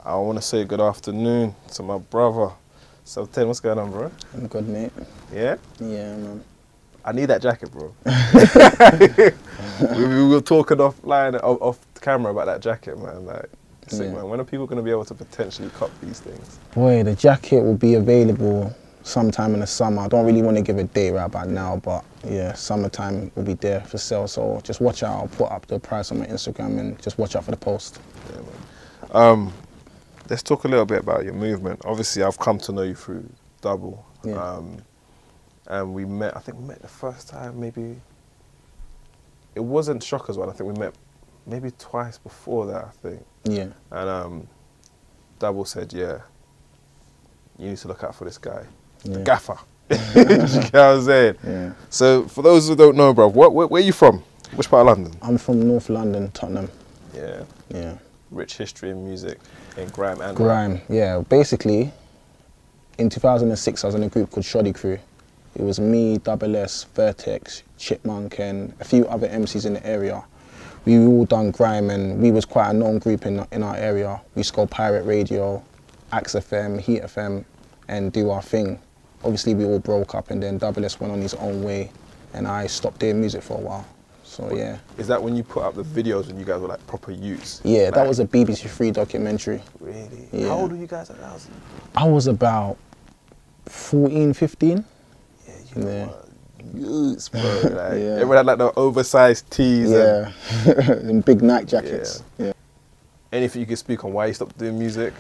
I want to say good afternoon to my brother. Subten, what's going on, bro? I'm good, mate. Yeah? Yeah, man. I need that jacket, bro. we were talking offline, off camera about that jacket, man. Like, sick, man. When are people going to be able to potentially cop these things? Boy, the jacket will be available sometime in the summer. I don't really want to give a date right about now, but yeah, summertime will be there for sale. So just watch out. I'll put up the price on my Instagram and just watch out for the post. Yeah, man. Let's talk a little bit about your movement. Obviously, I've come to know you through Double. Yeah. And we met, I think we met the first time, maybe, it wasn't Shocker's one, I think we met maybe twice before that, I think. Yeah. And Double said, yeah, you need to look out for this guy, Yeah. the gaffer. You know what I'm saying? Yeah. So for those who don't know, bro, where are you from? Which part of London? I'm from North London, Tottenham. Yeah. Yeah. Rich history in music, in grime and Grime, yeah. Basically, in 2006, I was in a group called Shoddy Crew. It was me, Double S, Vertex, Chipmunk, and a few other MCs in the area. We all done grime, and we was quite a known group in our area. We used to go Pirate Radio, Axe FM, Heat FM, and do our thing. Obviously, we all broke up, and then Double S went on his own way, and I stopped doing music for a while. So yeah. Is that when you put up the videos when you guys were like proper youths? Yeah, like, that was a BBC Three documentary. Really? Yeah. How old were you guys at that house? I was about 14, 15. Yeah, you Yeah. were youths, bro. Like, Yeah. everyone had like the oversized tees. Yeah, and big night jackets. Yeah. Anything you could speak on why you stopped doing music?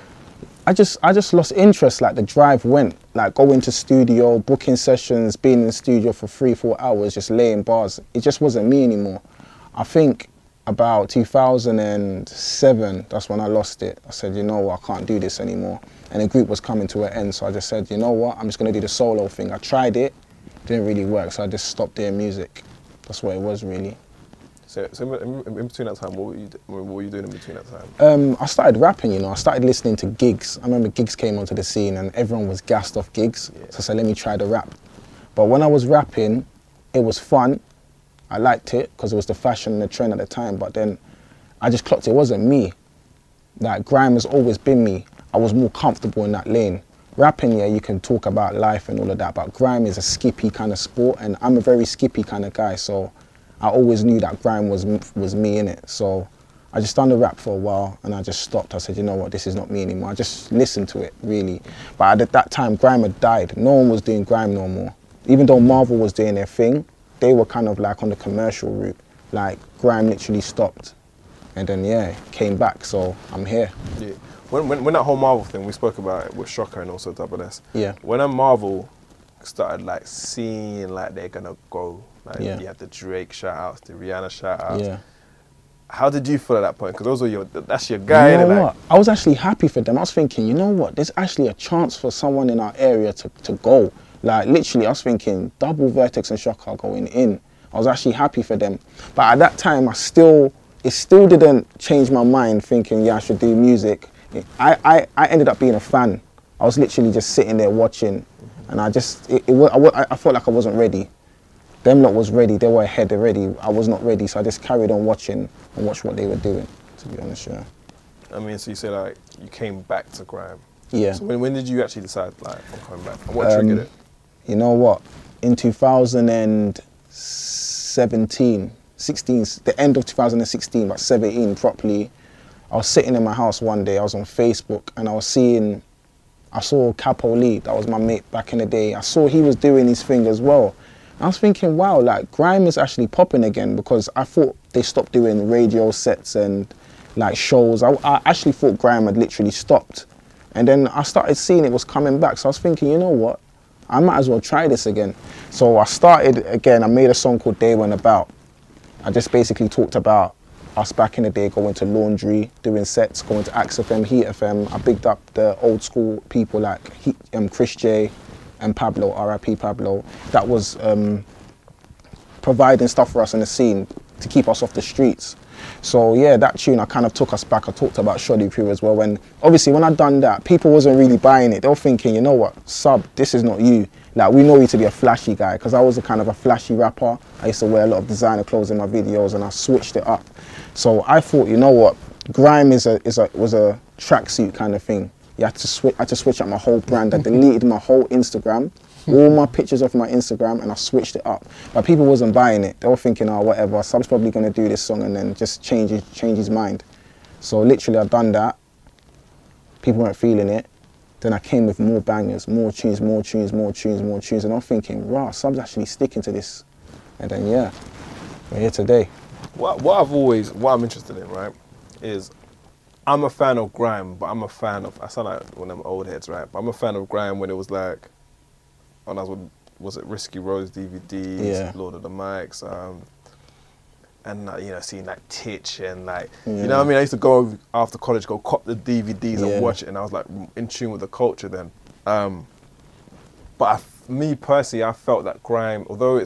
I just lost interest. Like the drive went, like going to studio, booking sessions, being in the studio for 3-4 hours, just laying bars. It just wasn't me anymore. I think about 2007, that's when I lost it. I said, you know what, I can't do this anymore. And the group was coming to an end, so I just said, you know what, I'm just gonna do the solo thing. I tried it, didn't really work, so I just stopped doing music. That's what it was really. So in between that time, what were you doing in between that time? I started rapping, you know. I started listening to gigs. I remember gigs came onto the scene and everyone was gassed off gigs. Yeah. So I said, let me try the rap. But when I was rapping, it was fun. I liked it because it was the fashion and the trend at the time. But then I just clocked it wasn't me. Like grime has always been me. I was more comfortable in that lane. Rapping, yeah, you can talk about life and all of that, but grime is a skippy kind of sport, and I'm a very skippy kind of guy, so I always knew that grime was me in it. So I just done the rap for a while and I just stopped. I said, you know what, this is not me anymore. I just listened to it, really. But at that time, grime had died. No one was doing grime no more. Even though Marvel was doing their thing, they were kind of like on the commercial route. Like grime literally stopped. And then, yeah, came back, so I'm here. Yeah. When that whole Marvel thing, we spoke about it with Shocker and also Double S. Yeah. When a Marvel started like seeing like they're gonna go, like yeah. You had the Drake shout outs, the Rihanna shout outs. Yeah. How did you feel at that point? Because that's your guy. You know like, what? I was actually happy for them. I was thinking, you know what? There's actually a chance for someone in our area to go. Like literally, I was thinking Double, Vertex and Shocker are going in. I was actually happy for them. But at that time, it still didn't change my mind thinking, yeah, I should do music. I ended up being a fan. I was literally just sitting there watching, and I felt like I wasn't ready. Them lot was ready, they were ahead already. I was not ready, so I just carried on watching and watched what they were doing, to be honest, yeah. I mean, so you say like, you came back to grime. Yeah. So when did you actually decide, like, I'm coming back? And what triggered it? You know what? In 2016, the end of 2016, but 17 properly, I was sitting in my house one day, I was on Facebook, and I saw Capo Lee, that was my mate back in the day. I saw he was doing his thing as well. I was thinking, wow, like grime is actually popping again, because I thought they stopped doing radio sets and like shows. I actually thought grime had literally stopped. And then I started seeing it was coming back. So I was thinking, you know what? I might as well try this again. So I started again, I made a song called Day Went About. I just basically talked about us back in the day going to Laundry, doing sets, going to Axe FM, Heat FM. I bigged up the old school people like Chris J and Pablo, R.I.P. Pablo. That was providing stuff for us in the scene to keep us off the streets. So yeah, that tune I kind of took us back. I talked about Shoddy Crew as well. When obviously when I'd done that, people wasn't really buying it. They were thinking, you know what, Sub, this is not you. Like, we know you to be a flashy guy, because I was a kind of a flashy rapper. I used to wear a lot of designer clothes in my videos, and I switched it up. So I thought, you know what, Grime was a tracksuit kind of thing. You had to switch up my whole brand. I deleted my whole Instagram, all my pictures off my Instagram, and I switched it up. But people wasn't buying it. They were thinking, oh, whatever, Sub's probably gonna do this song and then just change his mind. So literally I've done that. People weren't feeling it. Then I came with more bangers, more tunes, and I'm thinking, rah, Sub's actually sticking to this. And then yeah, we're here today. What I'm interested in, right, is I'm a fan of Grime, but I'm a fan of, I sound like one of them old heads, right? But I'm a fan of Grime when it was like, when I was it Risky Rose DVDs, Yeah. Lord of the Mics, and you know, seeing like Titch and like, you know what I mean? I used to go after college, go cop the DVDs and watch it, and I was like in tune with the culture then. But me personally, I felt that Grime, although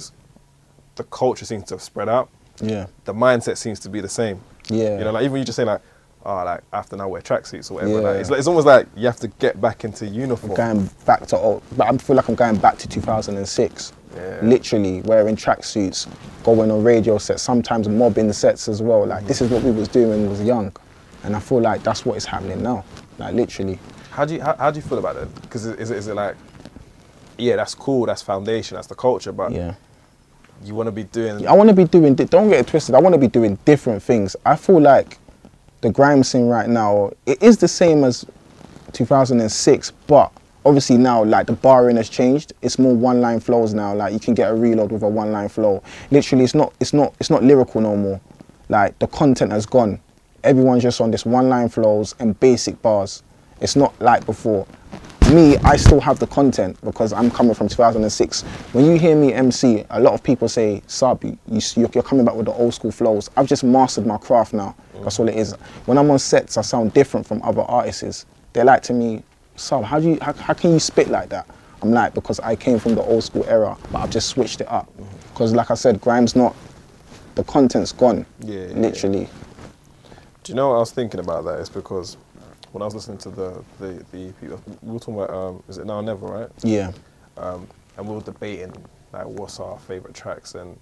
the culture seems to have spread out, the mindset seems to be the same. Yeah. You know, like even you just say like, oh, like after now wear tracksuits or whatever. Like, it's almost like you have to get back into uniform. Going back to but I feel like I'm going back to 2006. Yeah. Literally wearing tracksuits, going on radio sets, sometimes mobbing sets as well. Like this is what we was doing when we was young, and I feel like that's what is happening now. Like literally. How do you feel about it? Because is it like, yeah, that's cool, that's foundation, that's the culture, but you want to be doing. I want to be doing. Don't get it twisted. I want to be doing different things. I feel like the grime scene right now, it is the same as 2006, but obviously now like the barring has changed. It's more one-line flows now. Like you can get a reload with a one-line flow. Literally, it's not lyrical no more. Like the content has gone. Everyone's just on this one-line flows and basic bars. It's not like before. Me, I still have the content because I'm coming from 2006. When you hear me MC, a lot of people say, Sub, you're coming back with the old school flows. I've just mastered my craft now. That's all it is. When I'm on sets, I sound different from other artists. They're like to me, Sub, how can you spit like that? I'm like, because I came from the old school era, but I've just switched it up. Because like I said, grime's not, the content's gone, literally. Yeah. Do you know what I was thinking about that? It's because when I was listening to the EP, we were talking about, is it Now or Never, right? Yeah. And we were debating like what's our favourite tracks, and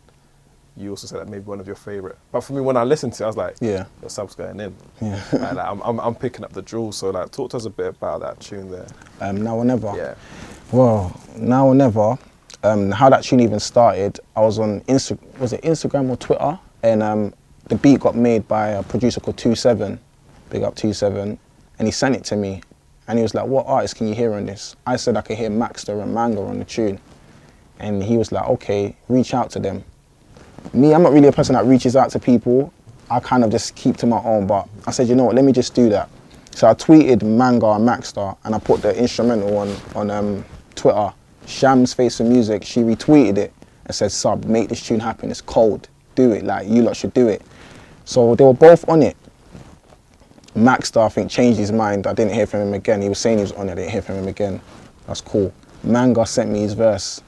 you also said that maybe one of your favourite. But for me, when I listened to it, I was like, your Sub's going in. Yeah. like, I'm picking up the jewels. So like, talk to us a bit about that tune there. Now or Never. Yeah. Well, Now or Never. How that tune even started, I was on Instagram or Twitter, and the beat got made by a producer called 27. Big up 27. And he sent it to me, and he was like, what artist can you hear on this? I said I could hear Maxter and Manga on the tune. And he was like, okay, reach out to them. Me, I'm not really a person that reaches out to people. I kind of just keep to my own, but I said, you know what, let me just do that. So I tweeted Manga and Maxter, and I put the instrumental on Twitter. Sham's Face for Music, she retweeted it and said, Sub, make this tune happen, it's cold, do it, like you lot should do it. So they were both on it. Maxter, I think, changed his mind. I didn't hear from him again. He was saying he was on it, I didn't hear from him again. That's cool. Manga sent me his verse.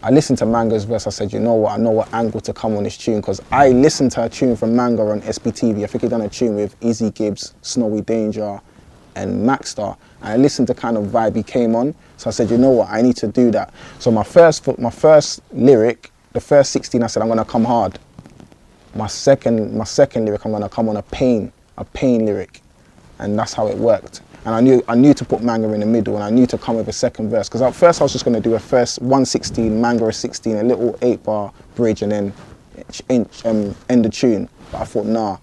I listened to Manga's verse, I said, you know what, I know what angle to come on this tune, because I listened to a tune from Manga on SBTV. I think he done a tune with Easy Gibbs, Snowy Danger, and Maxter. And I listened to kind of vibe he came on. So I said, you know what, I need to do that. So my first lyric, the first 16, I said, I'm gonna come hard. My second lyric, I'm gonna come on a pain lyric, and that's how it worked. And I knew to put Manga in the middle, and I knew to come with a second verse, because at first I was just going to do a first 116, Manga a 16, a little 8-bar bridge, and then end the tune. But I thought, nah,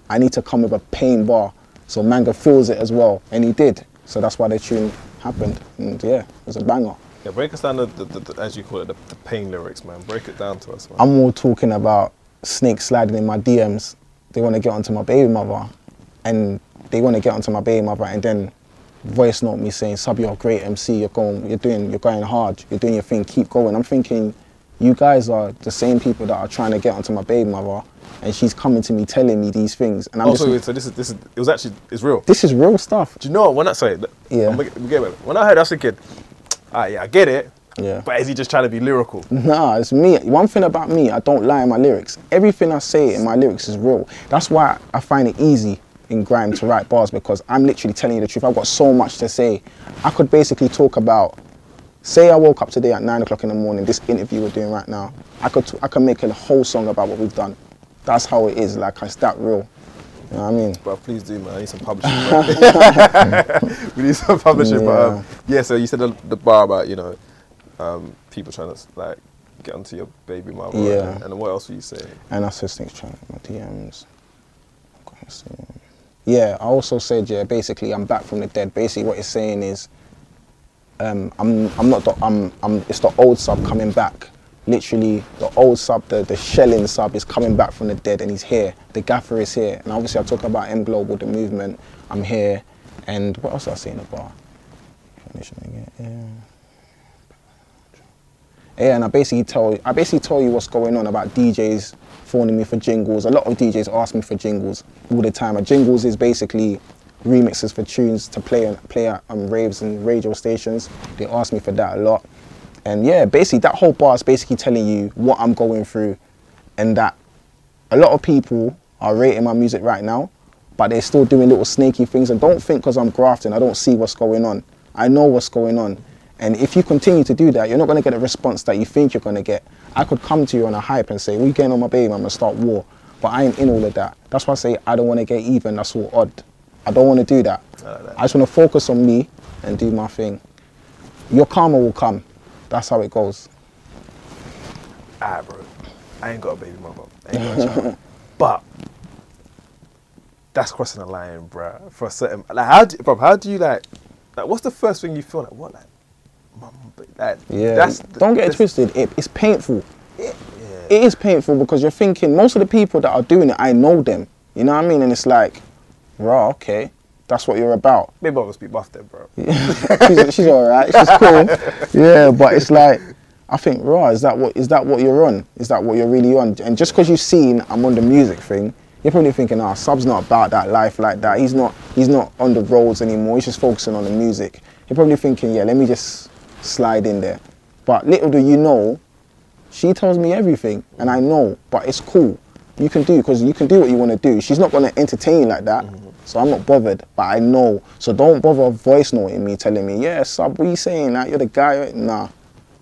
I need to come with a pain bar, so Manga feels it as well, and he did. So that's why the tune happened, and yeah, it was a banger. Yeah, break us down the as you call it, the pain lyrics, man. Break it down to us, man. I'm more talking about snakes sliding in my DMs. They want to get onto my baby mother, and they want to get onto my baby mother, and then voice note me saying, Sub, you're a great MC, you're going hard, you're doing your thing, keep going. I'm thinking, you guys are the same people that are trying to get onto my baby mother, and she's coming to me telling me these things, and I'm so it's real. This is real stuff. Do you know what? When I heard that, I kid, yeah, I get it. Yeah. But is he just trying to be lyrical? Nah, it's me. One thing about me, I don't lie in my lyrics. Everything I say in my lyrics is real. That's why I find it easy in grime to write bars, because I'm literally telling you the truth. I've got so much to say. I could basically talk about, say I woke up today at 9 o'clock in the morning, this interview we're doing right now, I could make a whole song about what we've done. That's how it is, like, it's that real. You know what I mean? But please do, man. I need some publishing. We need some publishing. Yeah. But yeah, so you said the bar about, you know, people trying to like get onto your baby mother. Yeah. And what else were you saying? And I said things trying to my DMs. Yeah, I also said, yeah, basically I'm back from the dead. Basically what it's saying is I'm not the, it's the old sub coming back. Literally the old sub, the shelling sub is coming back from the dead, and he's here. The gaffer is here. And obviously I talk about M Global, the movement. I'm here. And what else did I say in the bar? Yeah, and I basically tell you what's going on about DJs phoning me for jingles. A lot of DJs ask me for jingles all the time. And jingles is basically remixes for tunes to play at raves and radio stations. They ask me for that a lot. And yeah, basically that whole bar is basically telling you what I'm going through, and that a lot of people are rating my music right now, but they're still doing little snaky things. And don't think because I'm grafting, I don't see what's going on. I know what's going on. And if you continue to do that, you're not going to get a response that you think you're going to get. I could come to you on a hype and say, well, you're getting on my baby, I'm going to start war. But I ain't in all of that. That's why I say I don't want to get even, that's all odd. I don't want to do that. I just want to focus on me and do my thing. Your karma will come. That's how it goes. Alright, bro. I ain't got a baby mama. I ain't got a child. But that's crossing the line, bro. For a certain, like, how do you like, what's the first thing you feel like? What, like, yeah. Don't get it twisted. It's painful. It is painful because you're thinking most of the people that are doing it, I know them. You know what I mean? And it's like, raw, okay. That's what you're about. Maybe I'll just be buffed then, bro. she's all right. She's cool. Yeah, but it's like, I think, raw, is that what you're on? Is that what you're really on? And just because you've seen I'm on the music thing, you're probably thinking, ah, Sub's not about that life like that. He's not on the roads anymore. He's just focusing on the music. You're probably thinking, yeah, let me just slide in there. But little do you know, she tells me everything, and I know, but it's cool. You can do, because you can do what you want to do. She's not going to entertain you like that, so I'm not bothered, but I know. So don't bother voice noting me, telling me, yeah, Sub, what are you saying? Like, you're the guy. Nah,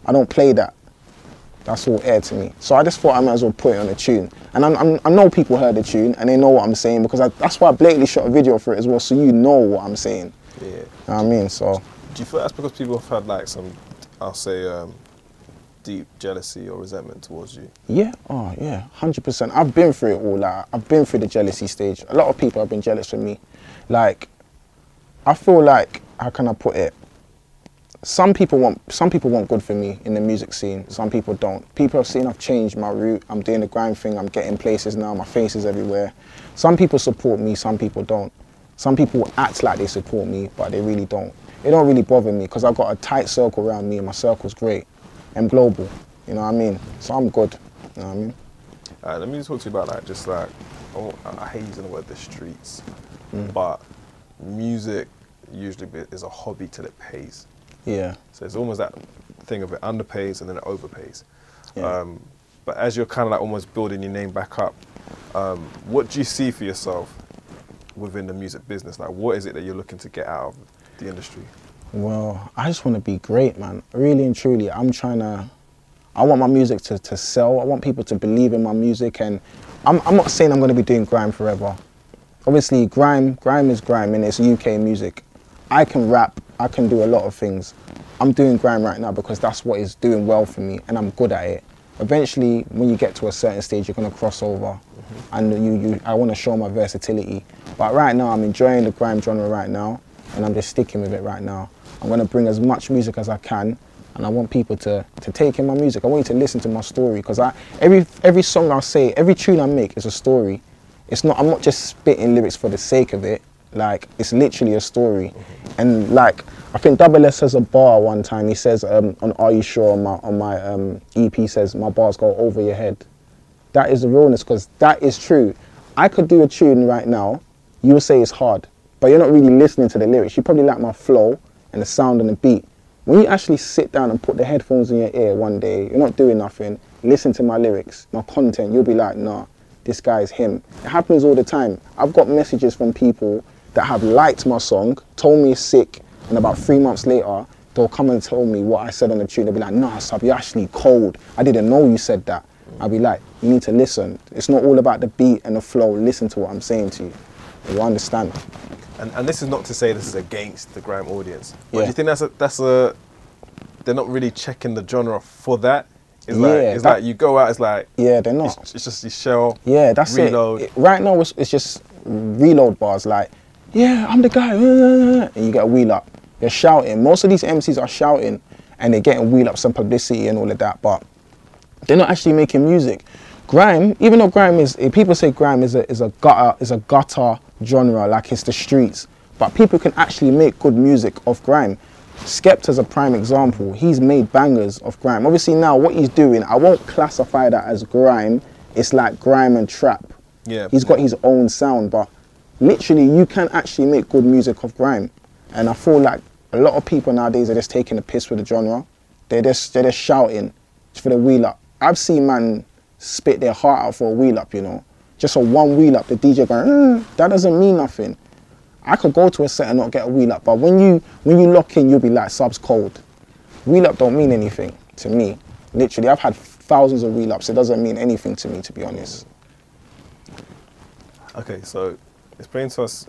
I don't play that. That's all air to me. So I just thought I might as well put it on a tune. And I know people heard the tune, and they know what I'm saying, because that's why I blatantly shot a video for it as well, so you know what I'm saying. Yeah. You know what I mean? So. Do you feel that's because people have had like some, I'll say, deep jealousy or resentment towards you? Yeah, oh yeah, 100%. I've been through it all. Like, I've been through the jealousy stage. A lot of people have been jealous of me. Like, I feel like, how can I put it? Some people want good for me in the music scene. Some people don't. People have seen I've changed my route. I'm doing the grime thing. I'm getting places now. My face is everywhere. Some people support me. Some people don't. Some people act like they support me, but they really don't. It don't really bother me because I've got a tight circle around me, and my circle's great. I'm global, you know what I mean? So I'm good, you know what I mean? Let me talk to you about like, just like, I hate using the word the streets, but music usually is a hobby till it pays. Yeah. So it's almost that thing of it underpays and then it overpays. Yeah. But as you're kind of like almost building your name back up, what do you see for yourself within the music business? Like, what is it that you're looking to get out of the industry? Well, I just want to be great, man. Really and truly, I want my music to sell. I want people to believe in my music, and I'm not saying I'm going to be doing grime forever. Obviously, grime is grime, and it's UK music. I can rap, I can do a lot of things. I'm doing grime right now because that's what is doing well for me, and I'm good at it. Eventually, when you get to a certain stage, you're going to cross over, and I want to show my versatility. But right now, I'm enjoying the grime genre right now, and I'm just sticking with it right now. I'm going to bring as much music as I can, and I want people to take in my music. I want you to listen to my story, because every song I say, every tune I make is a story. I'm not just spitting lyrics for the sake of it. Like, it's literally a story. And like, I think Double S has a bar one time. He says, on Are You Sure, on my EP, says, my bars go over your head. That is the realness, because that is true. I could do a tune right now, you will say it's hard, but you're not really listening to the lyrics. You probably like my flow and the sound and the beat. When you actually sit down and put the headphones in your ear one day, you're not doing nothing, listen to my lyrics, my content, you'll be like, nah, this guy is him. It happens all the time. I've got messages from people that have liked my song, told me it's sick, and about 3 months later, they'll come and tell me what I said on the tune. They'll be like, nah, Sub, you're actually cold. I didn't know you said that. I'll be like, you need to listen. It's not all about the beat and the flow. Listen to what I'm saying to you. They will understand. And this is not to say this is against the grime audience, but do you think that's a they're not really checking the genre for that? It's like you go out, it's like they're not. It's just you shell. Yeah, that's reload. It. Right now it's just reload bars like, yeah, I'm the guy, and you get a wheel up. They're shouting. Most of these MCs are shouting, and they're getting wheel up, some publicity and all of that, but they're not actually making music. Grime, even though grime is, people say grime is a gutter genre, like it's the streets, but people can actually make good music off grime. Skepta's a prime example. He's made bangers of grime. Obviously now what he's doing, I won't classify that as grime. It's like grime and trap. Yeah. He's got his own sound, but literally you can actually make good music of grime. And I feel like a lot of people nowadays are just taking the piss with the genre. They're just shouting for the wheel up. I've seen man spit their heart out for a wheel up, you know. Just a one wheel up, the DJ going, that doesn't mean nothing. I could go to a set and not get a wheel up, but when you lock in, you'll be like, sub's cold. Wheel up don't mean anything to me. Literally, I've had thousands of wheel ups. It doesn't mean anything to me, to be honest. Okay, so explain to us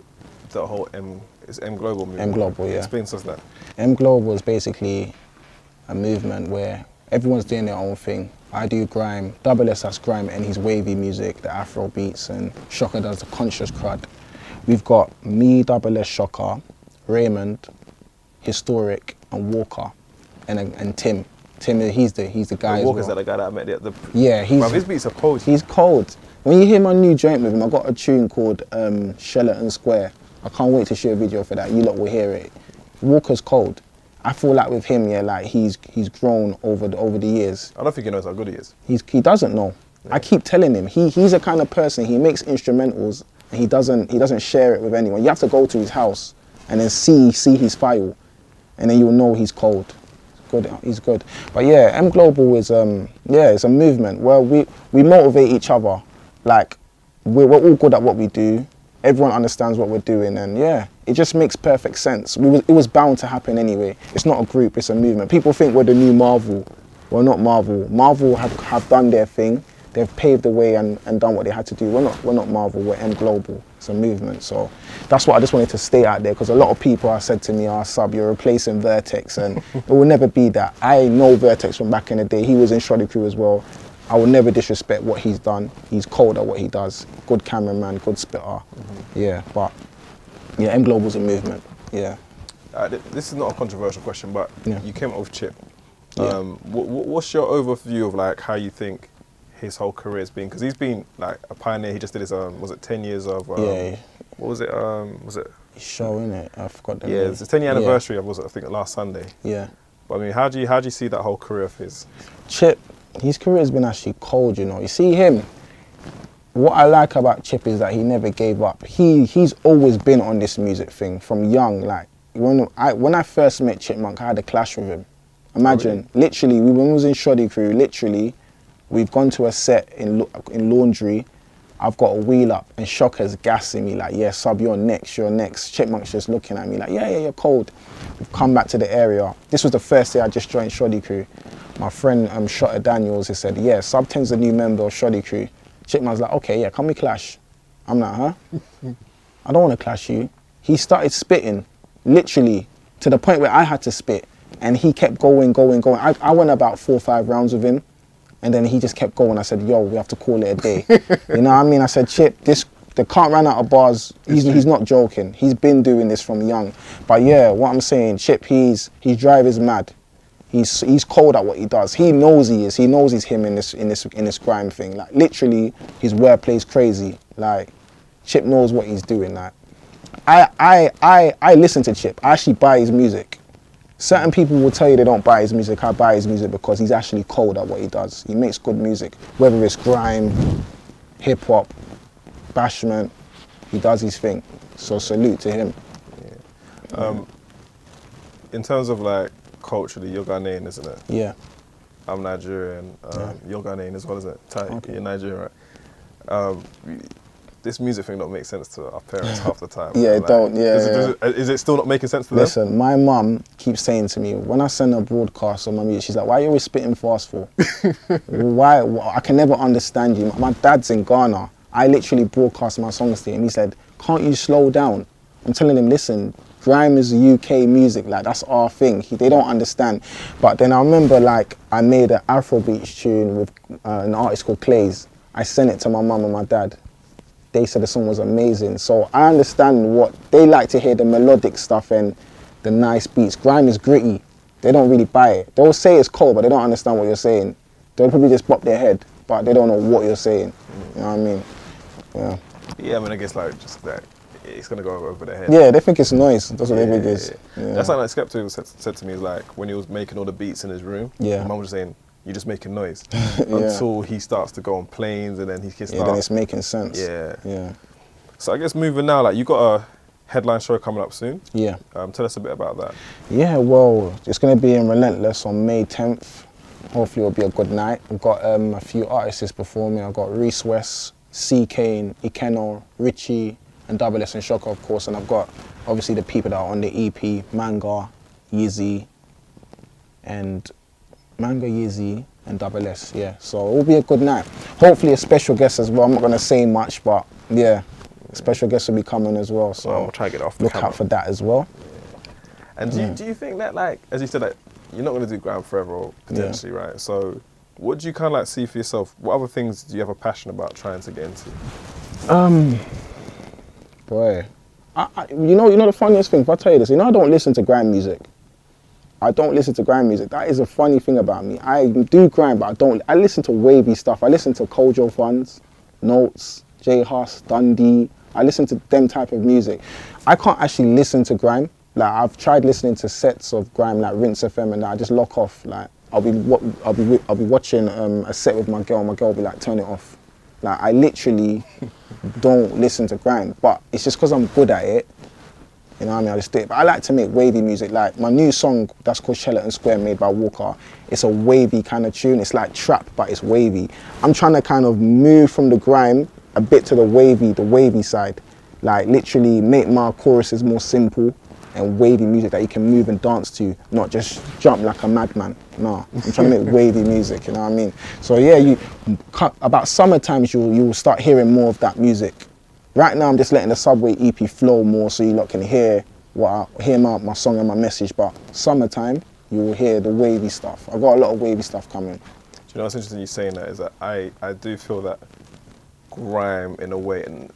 the whole M Global movement. M Global, yeah. Explain to us that. M Global is basically a movement where everyone's doing their own thing. I do grime, Double S has grime and his wavy music, the Afro beats, and Shocker does the conscious crud. We've got me, Double S, Shocker, Raymond, Historic, and Walker, and Tim. Tim, he's the guy. Walker's the guy that I met the yeah, his beats are cold. He's cold. When you hear my new joint with him, I got a tune called Sheraton Square. I can't wait to shoot a video for that. You lot will hear it. Walker's cold. I feel like with him, yeah, like he's grown over the years. I don't think he knows how good he is. He doesn't know. Yeah. I keep telling him he's a kind of person. He makes instrumentals and he doesn't share it with anyone. You have to go to his house and then see his file, and then you'll know he's cold. He's good. But yeah, M Global is it's a movement where we motivate each other. Like we're all good at what we do. Everyone understands what we're doing, and yeah, it just makes perfect sense. It was bound to happen anyway. It's not a group, it's a movement. People think we're the new Marvel. We're not Marvel. Marvel have done their thing. They've paved the way and done what they had to do. We're not Marvel, we're M Global. It's a movement. So that's what I just wanted to stay out there, because a lot of people have said to me, Sub, you're replacing Vertex, and it will never be that. I know Vertex from back in the day. He was in Shoddy Crew as well. I will never disrespect what he's done. He's cold at what he does. Good cameraman, good spitter. Yeah, but yeah, M Global's a movement. Yeah. This is not a controversial question, but you came up with Chip. Yeah. What's your overview of like how you think his whole career has been? Because he's been like a pioneer. He just did his was it 10 years of what was it his show, innit? I forgot the name. Yeah, it's the 10-year anniversary of, was it, I think last Sunday. Yeah. But I mean, how do you see that whole career of his? Chip, his career has been actually cold, you know. You see him, what I like about Chip is that he never gave up. He's always been on this music thing from young. Like when I first met Chipmunk, I had a clash with him. Imagine, literally, when we was in Shoddy Crew, literally, we've gone to a set in Laundry. I've got a wheel up and Shocker's gassing me like, yeah, Sub, you're next. Chipmunk's just looking at me like, yeah, you're cold. We've come back to the area. This was the first day I just joined Shoddy Crew. My friend Shotter Daniels, he said, yeah, Subten's the new member of Shoddy Crew. Chipmunk's like, okay, yeah, can we clash? I'm like, huh? I don't want to clash you. He started spitting, literally, to the point where I had to spit. And he kept going. I went about 4 or 5 rounds with him. And then he just kept going. I said, yo, we have to call it a day. You know what I mean? I said, Chip, they can't run out of bars. He's not joking. He's been doing this from young. But yeah, what I'm saying, Chip, his drive is mad. He's cold at what he does. He knows he is. He knows he's him in this grime thing. Like literally, his wordplay's crazy. Like Chip knows what he's doing. Like I listen to Chip. I actually buy his music. Certain people will tell you they don't buy his music. I buy his music because he's actually cold at what he does. He makes good music, whether it's grime, hip hop, bashment. He does his thing. So salute to him. Yeah. In terms of like culturally, you're Ghanaian, isn't it? Yeah. I'm Nigerian. You're Ghanaian as well, isn't it? Okay. You're Nigerian, right? This music thing don't make sense to our parents half the time. Yeah, it don't. Yeah. Is it still not making sense to them? Listen, my mum keeps saying to me, when I send her broadcasts on my music, she's like, why are you always spitting fast for? Why? I can never understand you. My dad's in Ghana. I literally broadcast my songs to him. He said, can't you slow down? I'm telling them, listen, grime is UK music, like that's our thing. They don't understand. But then I remember like I made an Afrobeats tune with an artist called Clays. I sent it to my mum and my dad. They said the song was amazing. So I understand what they like to hear, the melodic stuff and the nice beats. Grime is gritty. They don't really buy it. They'll say it's cold, but they don't understand what you're saying. They'll probably just bop their head, but they don't know what you're saying. You know what I mean? Yeah. Yeah, I mean, I guess like just that it's gonna go over their head. Yeah, they think it's noise. That's what they think it is. Yeah. That's like Skepta said to me, is like when he was making all the beats in his room. Yeah. My mum was saying, "You're just making noise," until he starts to go on planes, and then he can start. Yeah, then it's making sense. Yeah. Yeah. So I guess moving now, like you got a headline show coming up soon. Yeah. Tell us a bit about that. Yeah, well, it's going to be in Relentless on May 10th. Hopefully it'll be a good night. I've got a few artists performing. I've got Reese West, C. Kane, Ikeno, Richie, and Double S and Shocker, of course. And I've got, obviously, the people that are on the EP, Manga, Yeezy, and Double S, yeah. So it will be a good night. Hopefully a special guest as well. I'm not going to say much, but yeah. Special guests will be coming as well, so I'll try to get off the look camera. out for that as well. Yeah. And do you think that, like, as you said, like, you're not going to do grime forever, potentially, right? So what do you kind of like see for yourself? What other things do you have a passion about trying to get into? Boy, you know the funniest thing, if I tell you this, you know I don't listen to grime music. I don't listen to grime music. That is a funny thing about me. I do grime, but I listen to wavy stuff. I listen to Kojo Funds, Notes, J Hus, Dundee. I listen to them type of music. I can't actually listen to grime. Like I've tried listening to sets of grime like Rinse FM and that. I just lock off. Like I'll be watching a set with my girl. My girl will be like, turn it off. Like I literally don't listen to grime. But it's just because I'm good at it. You know what I mean? I just do it. But I like to make wavy music. Like my new song that's called Sheleton Square, made by Walker. It's a wavy kind of tune. It's like trap, but it's wavy. I'm trying to kind of move from the grime a bit to the wavy side. Like literally make my choruses more simple and wavy music that you can move and dance to, not just jump like a madman. No, I'm trying to make wavy music, you know what I mean? So yeah, about summertime you'll start hearing more of that music. Right now I'm just letting the Subway EP flow more so you lot can hear my song and my message, but summertime you will hear the wavy stuff. I've got a lot of wavy stuff coming. Do you know what's interesting you saying that is that I do feel that grime in a way, and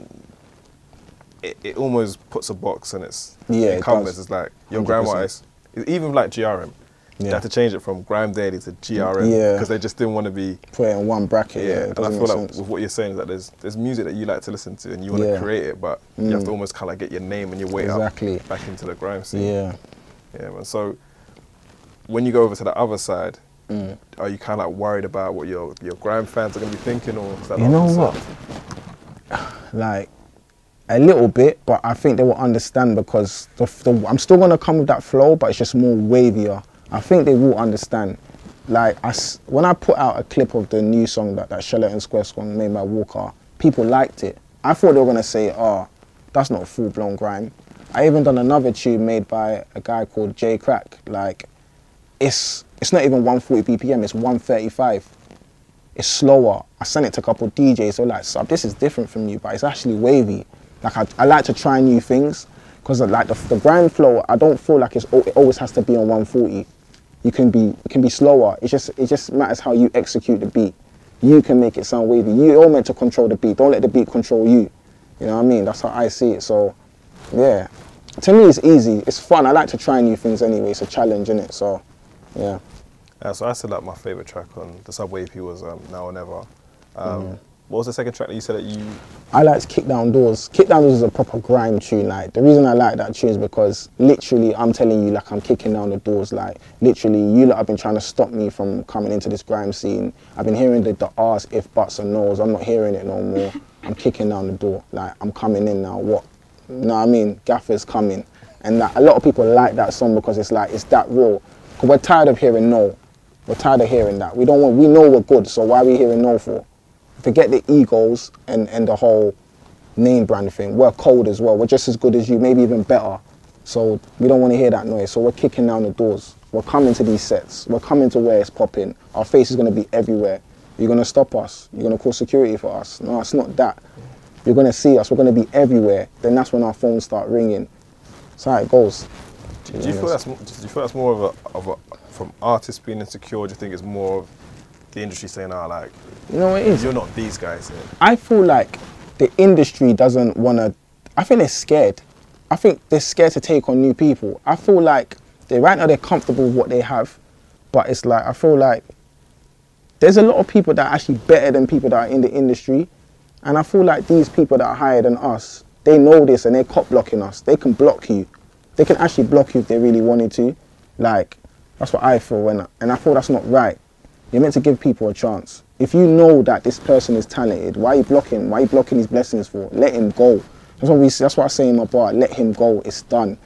it almost puts a box and it's encompassed. It's like your grime artist, even like GRM. They had to change it from Grime Daily to GRM because they just didn't want to be put it in one bracket. Yeah, and I feel like with what you're saying is that there's music that you like to listen to and you want to create it, but you have to almost kind of get your name and your way up back into the grime scene. Yeah, yeah, man. So when you go over to the other side, are you kind of like worried about what your grime fans are going to be thinking, or is that you know what? Like a little bit, but I think they will understand because I'm still going to come with that flow, but it's just more wavier. I think they will understand. Like when I put out a clip of the new song that Sheleton Square song made by Walker, people liked it. I thought they were going to say, oh, that's not full-blown grime. I even done another tune made by a guy called J Crack. Like it's not even 140 BPM, it's 135. It's slower. I sent it to a couple of DJs, so like, Sub, this is different from you, but it's actually wavy. Like I like to try new things, because like the grime flow, I don't feel like it always has to be on 140. It can be slower. It just matters how you execute the beat. You can make it sound wavy. You're all meant to control the beat. Don't let the beat control you. You know what I mean? That's how I see it. So, yeah. To me, it's easy. It's fun. I like to try new things anyway. It's a challenge, innit? So, yeah. So I said like my favourite track on the Subway EP was Now or Never. What was the second track that you said that you... I liked Kick Down Doors. Kick Down Doors is a proper grime tune. Like, the reason I like that tune is because literally I'm telling you, like, I'm kicking down the doors. Like, literally, you lot have been trying to stop me from coming into this grime scene. I've been hearing the R's, if, buts and no's. I'm not hearing it no more. I'm kicking down the door. Like, I'm coming in now. What? You know what I mean? Gaffer's coming. And like, a lot of people like that song because it's like, it's that real. Because we're tired of hearing no. We're tired of hearing that. We know we're good, so why are we hearing no for? Forget the egos and the whole name brand thing. We're cold as well. We're just as good as you, maybe even better. So we don't want to hear that noise. So we're kicking down the doors. We're coming to these sets. We're coming to where it's popping. Our face is going to be everywhere. You're going to stop us. You're going to call security for us. No, it's not that. You're going to see us. We're going to be everywhere. Then that's when our phones start ringing. That's how it goes. Do you feel that's more of a from artists being insecure? Do you think it's more of the industry saying, "Ah, like, you know what it is? You're not these guys here." I feel like the industry doesn't want to. I think they're scared. I think they're scared to take on new people. I feel like right now they're comfortable with what they have, but it's like I feel like there's a lot of people that are actually better than people that are in the industry, and I feel like these people that are higher than us, they know this and they're cop blocking us. They can block you. They can actually block you if they really wanted to. Like, that's what I feel and I feel that's not right. You're meant to give people a chance. If you know that this person is talented, why are you blocking? Why are you blocking his blessings for? Let him go. That's what I say in my bar. Let him go. It's done.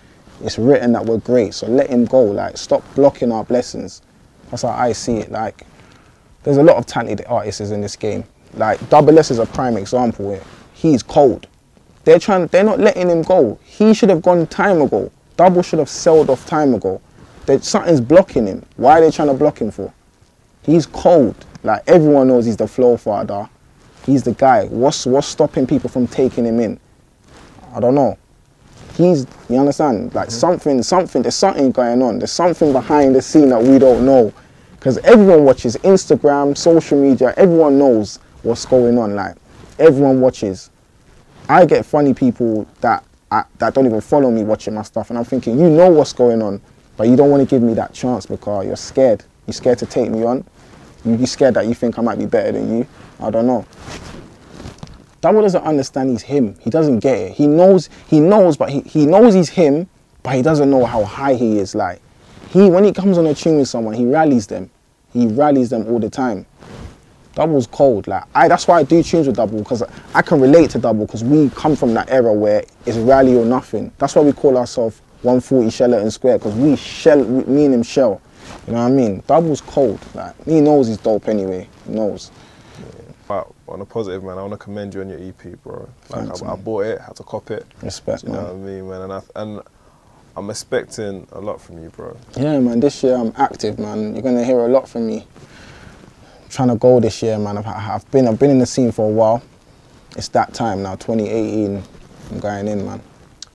It's written that we're great, so let him go. Like, stop blocking our blessings. That's how I see it. Like, there's a lot of talented artists in this game. Like, Double S is a prime example here. He's cold. They're not letting him go. He should have gone time ago. Double should have sold off time ago. Something's blocking him. Why are they trying to block him for? He's cold. Like, everyone knows he's the flow father. He's the guy. What's stopping people from taking him in? I don't know. You understand? Like, there's something going on. There's something behind the scene that we don't know. Because everyone watches Instagram, social media, everyone knows what's going on. Like, everyone watches. I get funny people that don't even follow me watching my stuff, and I'm thinking, you know what's going on, but you don't want to give me that chance because you're scared. You're scared to take me on. You're scared that you think I might be better than you. I don't know. Double doesn't understand he's him. He doesn't get it. He knows, but he knows he's him, but he doesn't know how high he is. Like, when he comes on a tune with someone, he rallies them. He rallies them all the time. Double's cold. Like, that's why I do tunes with Double, because I can relate to Double, because we come from that era where it's rally or nothing. That's why we call ourselves 140 Sheleton Square, because me and him shell. You know what I mean? Double's cold. Like, he knows he's dope anyway. He knows. But on a positive, man, I want to commend you on your EP, bro. Like, Thanks, I bought it, had to cop it. Respect, you man. know what I mean, man? And I'm expecting a lot from you, bro. Yeah, man. This year I'm active, man. You're gonna hear a lot from me. I'm trying to go this year, man. I've been in the scene for a while. It's that time now. 2018. I'm going in, man.